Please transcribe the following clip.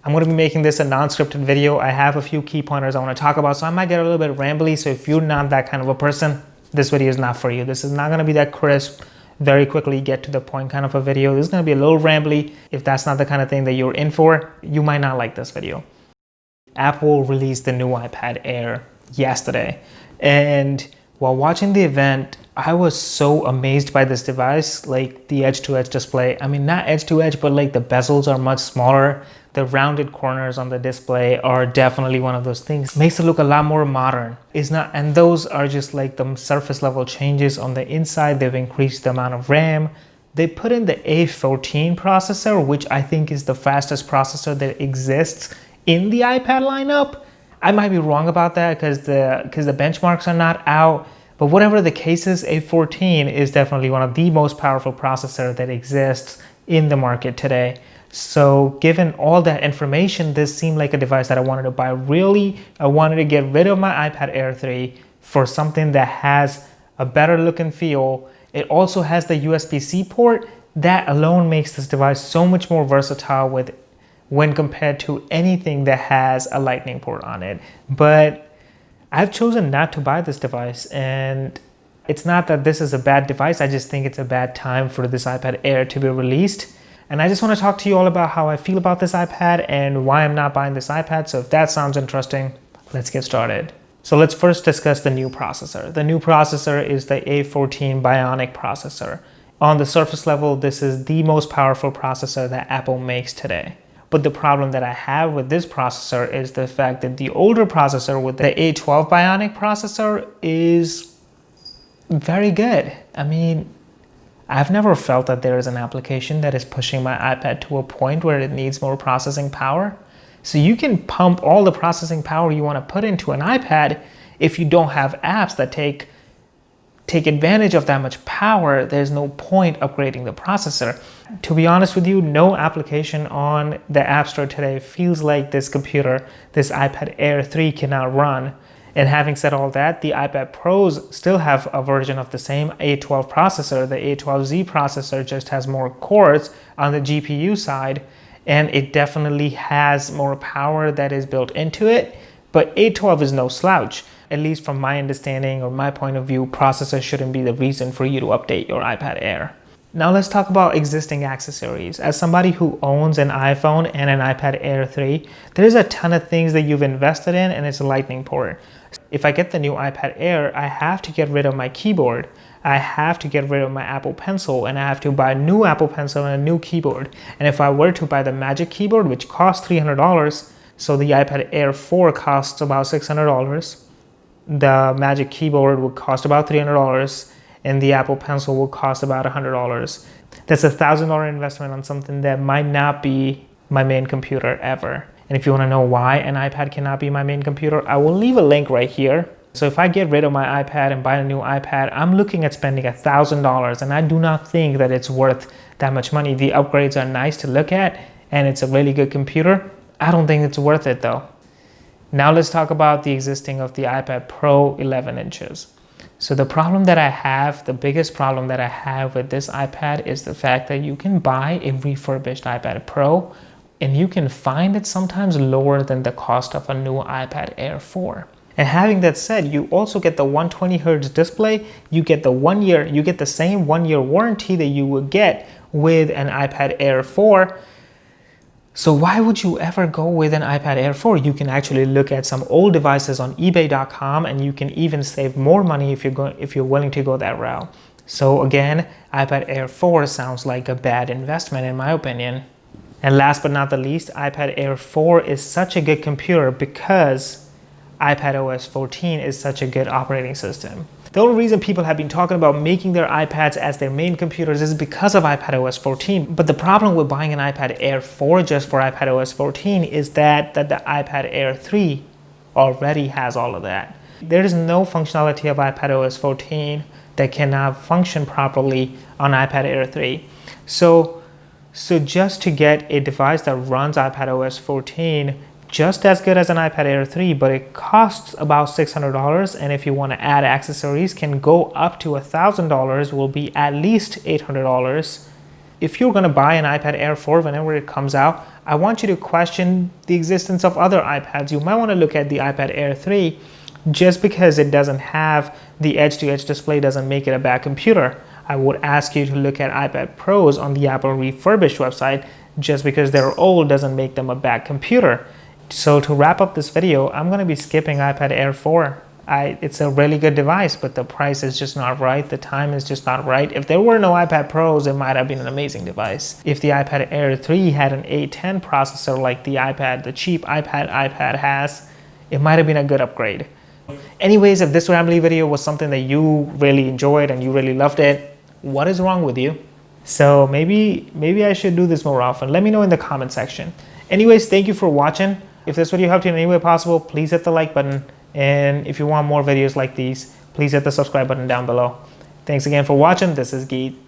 I'm going to be making this a non-scripted video. I have a few key pointers I want to talk about, so I might get a little bit rambly. So if you're not that kind of a person, this video is not for you. This is not going to be that crisp, very quickly get to the point kind of a video. This is going to be a little rambly. If that's not the kind of thing that you're in for, you might not like this video. Apple released the new iPad Air yesterday, and while watching the event, I was so amazed by this device, like the edge-to-edge display. I mean, not edge-to-edge, but like the bezels are much smaller. The rounded corners on the display are definitely one of those things. Makes it look a lot more modern. It's not, and those are just like the surface level changes on the inside. They've increased the amount of RAM. They put in the A14 processor, which I think is the fastest processor that exists in the iPad lineup. I might be wrong about that because the benchmarks are not out, but whatever the case is, A14 is definitely one of the most powerful processors that exists in the market today. So given all that information, this seemed like a device that I wanted to buy. Really, I wanted to get rid of my iPad Air 3 for something that has a better look and feel. It also has the USB-C port. That alone makes this device so much more versatile when compared to anything that has a lightning port on it. But I've chosen not to buy this device, and it's not that this is a bad device. I just think it's a bad time for this iPad Air to be released. And I just want to talk to you all about how I feel about this iPad and why I'm not buying this iPad. So if that sounds interesting, let's get started. So let's first discuss the new processor. The new processor is the A14 Bionic processor. On the surface level, this is the most powerful processor that Apple makes today. But the problem that I have with this processor is the fact that the older processor with the A12 Bionic processor is very good. I mean, I've never felt that there is an application that is pushing my iPad to a point where it needs more processing power. So you can pump all the processing power you want to put into an iPad. If you don't have apps that take advantage of that much power, there's no point upgrading the processor. To be honest with you, no application on the App Store today feels like this computer, this iPad Air 3 cannot run. And having said all that, the iPad Pros still have a version of the same A12 processor. The A12Z processor just has more cores on the GPU side, and it definitely has more power that is built into it. But A12 is no slouch. At least from my understanding or my point of view, processor shouldn't be the reason for you to update your iPad Air. Now let's talk about existing accessories. As somebody who owns an iPhone and an iPad Air 3, there's a ton of things that you've invested in, and it's a lightning port. If I get the new iPad Air, I have to get rid of my keyboard. I have to get rid of my Apple Pencil, and I have to buy a new Apple Pencil and a new keyboard. And if I were to buy the Magic Keyboard, which costs $300, so the iPad Air 4 costs about $600, the Magic Keyboard would cost about $300, and the Apple Pencil will cost about $100. That's a $1,000 investment on something that might not be my main computer ever. And if you want to know why an iPad cannot be my main computer, I will leave a link right here. So if I get rid of my iPad and buy a new iPad, I'm looking at spending $1,000, and I do not think that it's worth that much money. The upgrades are nice to look at, and it's a really good computer. I don't think it's worth it though. Now let's talk about the existing of the iPad Pro 11 inches. So the problem that I have, the biggest problem that I have with this iPad is the fact that you can buy a refurbished iPad Pro, and you can find it sometimes lower than the cost of a new iPad Air 4. And having that said, you also get the 120 Hz display, you get the same 1-year warranty that you would get with an iPad Air 4. So why would you ever go with an iPad Air 4? You can actually look at some old devices on eBay.com, and you can even save more money if you're willing to go that route. So again, iPad Air 4 sounds like a bad investment in my opinion. And last but not the least, iPad Air 4 is such a good computer because iPadOS 14 is such a good operating system. The only reason people have been talking about making their iPads as their main computers is because of iPadOS 14. But the problem with buying an iPad Air 4 just for iPadOS 14 is that the iPad Air 3 already has all of that. There is no functionality of iPadOS 14 that cannot function properly on iPad Air 3. So just to get a device that runs iPadOS 14 just as good as an iPad Air 3, but it costs about $600, and if you want to add accessories can go up to $1,000, will be at least $800. If you're going to buy an iPad Air 4 whenever it comes out, I want you to question the existence of other iPads. You might want to look at the iPad Air 3. Just because it doesn't have the edge-to-edge display doesn't make it a bad computer. I would ask you to look at iPad Pros on the Apple refurbished website. Just because they're old doesn't make them a bad computer. So to wrap up this video, I'm going to be skipping iPad Air 4. It's a really good device, but the price is just not right. The time is just not right. If there were no iPad Pros, it might have been an amazing device. If the iPad Air 3 had an A10 processor like the cheap iPad has, it might have been a good upgrade. Anyways, if this rambly video was something that you really enjoyed and you really loved it, what is wrong with you? So maybe I should do this more often. Let me know in the comment section. Anyways, thank you for watching. If this video helped you in any way possible, please hit the like button. And if you want more videos like these, please hit the subscribe button down below. Thanks again for watching. This is Geet.